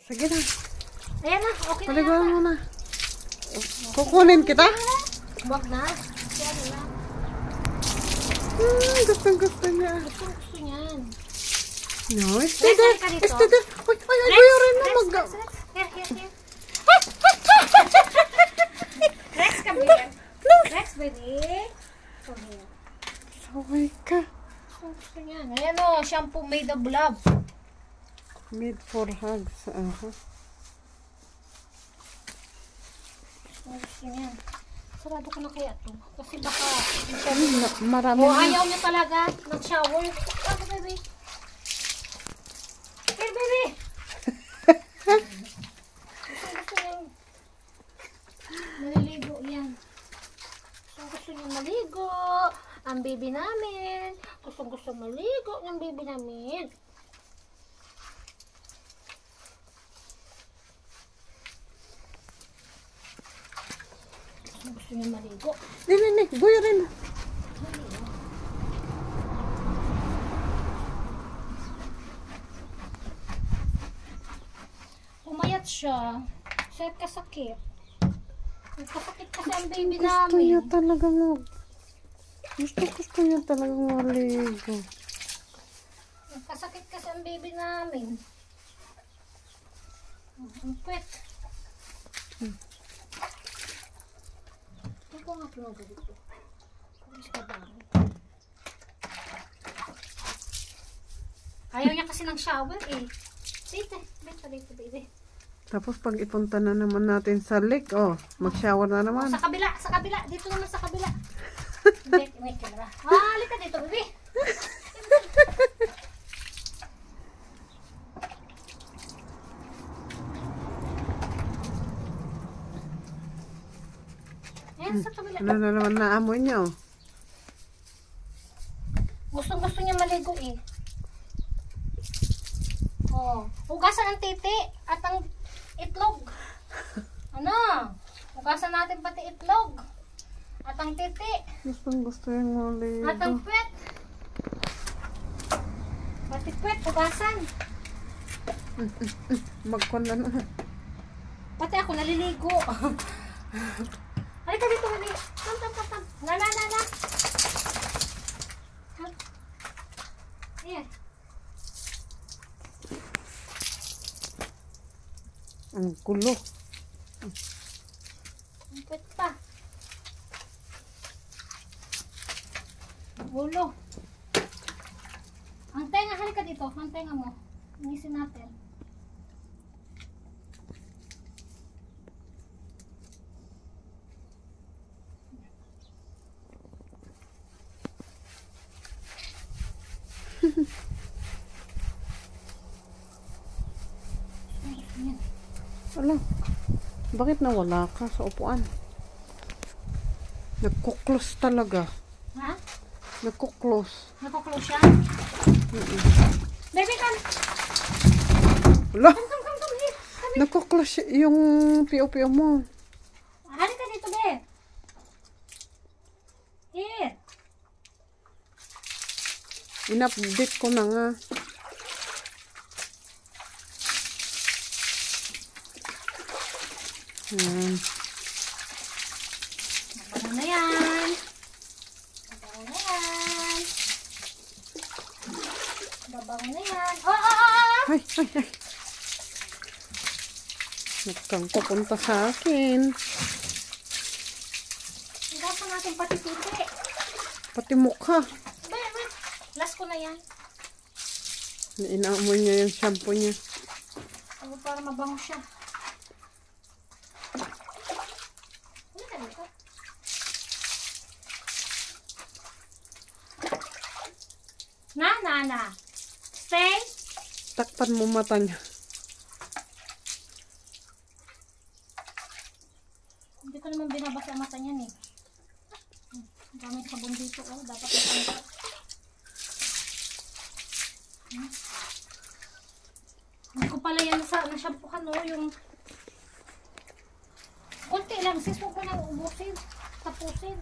Sige na. Ayan na, okay na. Paliguan mo na. Kukunin kita? Huwag na. Ayan na. Gusto niya. Gusto niyan. No, Rex, esteder. halika dito. Esteder. Uy, ayaw rin na mag... Here. Rex, come here. Rex, baby. Come here. Saway ka. Gusto niyan. Ayan o, shampoo made of love. Made for hugs. Gusto niyan. Sarado ko na kaya ito. Kasi baka... Marami O, na. ayaw niya talaga. Nag-shower. Ano, baby? Here, baby. Gusto niyan. Maliligo yan. Gusto niya maligo. Ang baby namin. Gusto maligo ng baby namin. Gusto niya maligo. Hindi. Guyo rin. Pumayat siya. Sakit kasakit. Nagkasakit kasi ang baby Gusto niya namin. talaga mag... Gusto niya talaga maligo. Nagkasakit kasi ang baby namin. Ang pwet. Ano ko nga pinuga dito? Pulis ka ba? Ayaw niya kasi ng shower eh. Dito, baby. Tapos pag ipunta na naman natin sa lake, mag-shower na naman. Sa kabila. Dito naman sa kabila. May camera. Halika dito, baby. Ayan, sa kabila. Ano na naman naamoy niya, Gusto niya maligo eh. Hugasan ang titi at ang itlog. Ano? Hugasan natin pati itlog. At ang titi. Gusto yung maligo. At ang pwet. Pati pwet, hugasan. Magkon na naman. Pati ako naliligo. Halika dito, mami. Tam. Na. Ayan. Ang gulo. Ang pwet pa. Ulo. Ang tenga, halika dito. Ang tenga mo. Inisin natin. Alam, bakit nawala ka sa upuan? Nagkuklos talaga. Ha? Nagkuklos. Nakuklose siya? Baby, come. Wala. Come here. Nagkuklos yung piyo-piyo mo. Halika dito, be. Here. In-update ko na nga. Mabango na yan. Babango na yan. Ay. Nagkang pupunta sa akin. Hugasan natin pati titi. Pati mukha. Wait. Last ko na yan. Inaamoy niya yung shampoo niya. Para mabango siya. Na. Stay. Takpan mo mata niya. Hindi ko naman binabasa ang mata niyan eh. Gamit sabon dito. Dapat ito. Hindi ko pala yan na-shampoohan yung konti lang. Sis, huwag mo nang ubusin. Tapusin.